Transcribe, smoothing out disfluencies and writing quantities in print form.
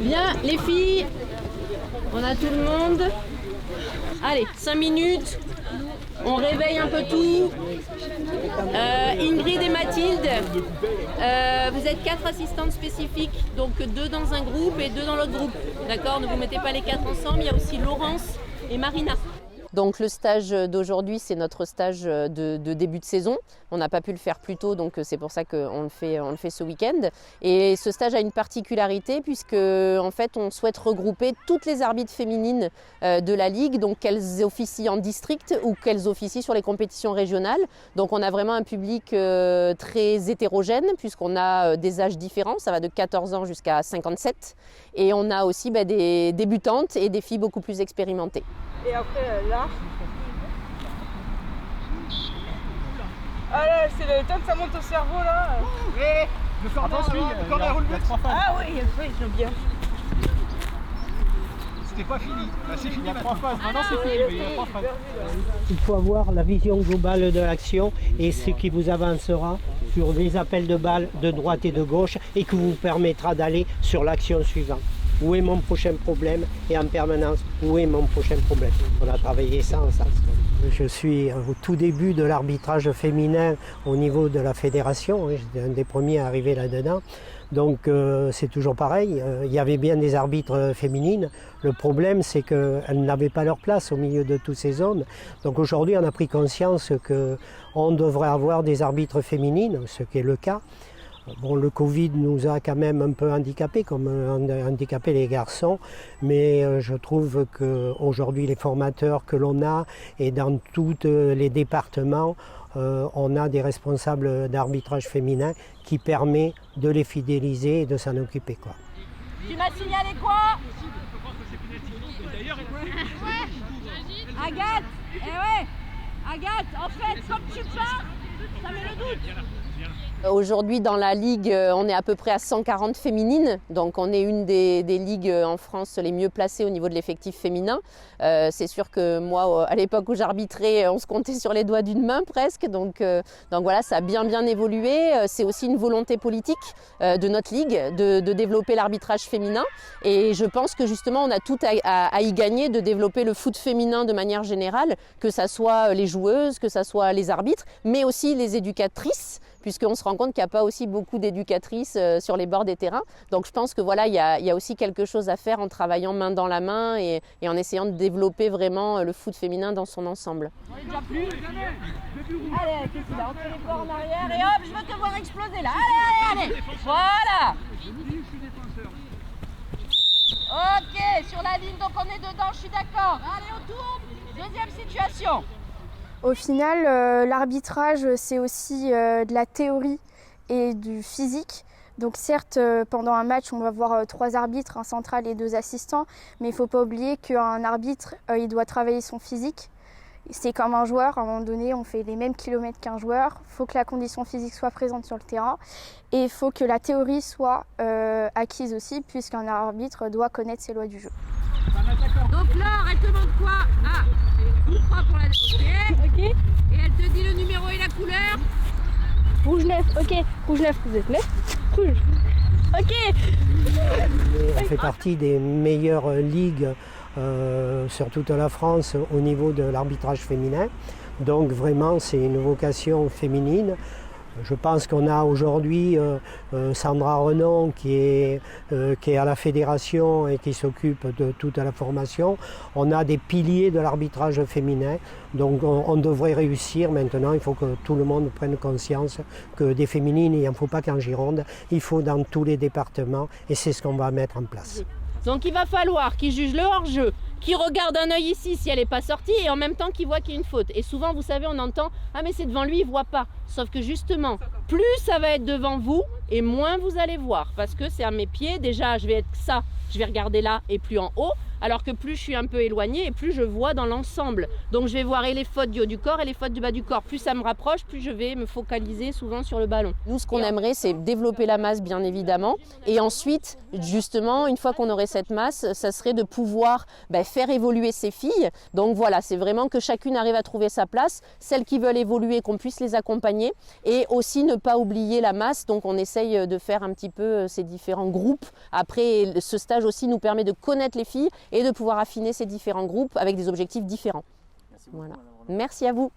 Bien, les filles, on a tout le monde. Allez, 5 minutes, on réveille un peu tout. Ingrid et Mathilde, vous êtes 4 assistantes spécifiques, donc 2 dans un groupe et 2 dans l'autre groupe. D'accord, ne vous mettez pas les 4 ensemble, il y a aussi Laurence et Marina. Donc le stage d'aujourd'hui, c'est notre stage de début de saison. On n'a pas pu le faire plus tôt, donc c'est pour ça qu'on le fait ce week-end. Et ce stage a une particularité puisque en fait, on souhaite regrouper toutes les arbitres féminines de la Ligue, donc qu'elles officient en district ou qu'elles officient sur les compétitions régionales. Donc on a vraiment un public très hétérogène puisqu'on a des âges différents, ça va de 14 ans jusqu'à 57. Et on a aussi des débutantes et des filles beaucoup plus expérimentées. Et après là. Ah là, c'est le temps que ça monte au cerveau là. Oui, je fais attention, quand on a relevé 3 phases. Ah oui, j'aime bien. C'était pas fini. Là, c'est fini, il y a 3 phases. Maintenant c'est fini, mais il y a 3 phases. Il faut avoir la vision globale de l'action et ce qui vous avancera sur les appels de balles de droite et de gauche et qui vous permettra d'aller sur l'action suivante. Où est mon prochain problème? Et en permanence, où est mon prochain problème? On a travaillé ça ensemble. Je suis au tout début de l'arbitrage féminin au niveau de la fédération. J'étais un des premiers à arriver là-dedans. Donc c'est toujours pareil. Il y avait bien des arbitres féminines. Le problème, c'est qu'elles n'avaient pas leur place au milieu de tous ces hommes. Donc aujourd'hui, on a pris conscience qu'on devrait avoir des arbitres féminines, ce qui est le cas. Bon, le Covid nous a quand même un peu handicapés, comme handicapé les garçons, mais je trouve qu'aujourd'hui les formateurs que l'on a et dans tous les départements, on a des responsables d'arbitrage féminin qui permet de les fidéliser et de s'en occuper, quoi. Tu m'as signalé quoi? Agathe, Agathe, en fait, comme tu pars, ça met le doute. Aujourd'hui, dans la Ligue, on est à peu près à 140 féminines. Donc, on est une des ligues en France les mieux placées au niveau de l'effectif féminin. C'est sûr que moi, à l'époque où j'arbitrais, on se comptait sur les doigts d'une main presque. Donc voilà, ça a bien évolué. C'est aussi une volonté politique de notre Ligue de développer l'arbitrage féminin. Et je pense que justement, on a tout à y gagner de développer le foot féminin de manière générale, que ça soit les joueuses, que ça soit les arbitres, mais aussi les éducatrices, puisqu'on se rend compte qu'il n'y a pas aussi beaucoup d'éducatrices sur les bords des terrains. Donc je pense que voilà, il y a aussi quelque chose à faire en travaillant main dans la main et en essayant de développer vraiment le foot féminin dans son ensemble. On est déjà plus. Allez, qu'est-ce qu'il a? Entre les corps en arrière et hop, je veux te voir exploser là. Allez. Voilà. Ok, sur la ligne, donc on est dedans, je suis d'accord. Allez, on tourne. Deuxième situation. Au final, l'arbitrage, c'est aussi de la théorie et du physique. Donc certes, pendant un match, on va voir 3 arbitres, un central et 2 assistants, mais il ne faut pas oublier qu'un arbitre, il doit travailler son physique. C'est comme un joueur, à un moment donné, on fait les mêmes kilomètres qu'un joueur. Il faut que la condition physique soit présente sur le terrain et il faut que la théorie soit acquise aussi, puisqu'un arbitre doit connaître ses lois du jeu. Donc Laure, elle te demande quoi? Ah, coup franc pour la ok. Et elle te dit le numéro et la couleur? Rouge 9, ok. Rouge 9, vous êtes 9? Rouge. Ok. On fait partie des meilleures ligues sur toute la France au niveau de l'arbitrage féminin. Donc vraiment, c'est une vocation féminine. Je pense qu'on a aujourd'hui Sandra Renon qui est à la fédération et qui s'occupe de toute la formation. On a des piliers de l'arbitrage féminin, donc on devrait réussir. Maintenant, il faut que tout le monde prenne conscience que des féminines, il n'en faut pas qu'en Gironde, il faut dans tous les départements et c'est ce qu'on va mettre en place. Donc il va falloir qu'ils jugent le hors-jeu, qu'ils regardent un œil ici si elle n'est pas sortie et en même temps qu'ils voient qu'il y a une faute. Et souvent, vous savez, on entend « Ah mais c'est devant lui, il ne voit pas ». Sauf que justement, plus ça va être devant vous et moins vous allez voir. Parce que c'est à mes pieds, déjà je vais être ça, je vais regarder là et plus en haut. Alors que plus je suis un peu éloignée et plus je vois dans l'ensemble. Donc je vais voir et les fautes du haut du corps et les fautes du bas du corps. Plus ça me rapproche, plus je vais me focaliser souvent sur le ballon. Nous, ce qu'on aimerait, c'est développer la masse, bien évidemment. Et ensuite, justement, une fois qu'on aurait cette masse, ça serait de pouvoir faire évoluer ces filles. Donc voilà, c'est vraiment que chacune arrive à trouver sa place. Celles qui veulent évoluer, qu'on puisse les accompagner s'accompagner et aussi ne pas oublier la masse. Donc on essaye de faire un petit peu ces différents groupes. Après, ce stage aussi nous permet de connaître les filles et de pouvoir affiner ces différents groupes avec des objectifs différents. Merci beaucoup, voilà. Merci à vous.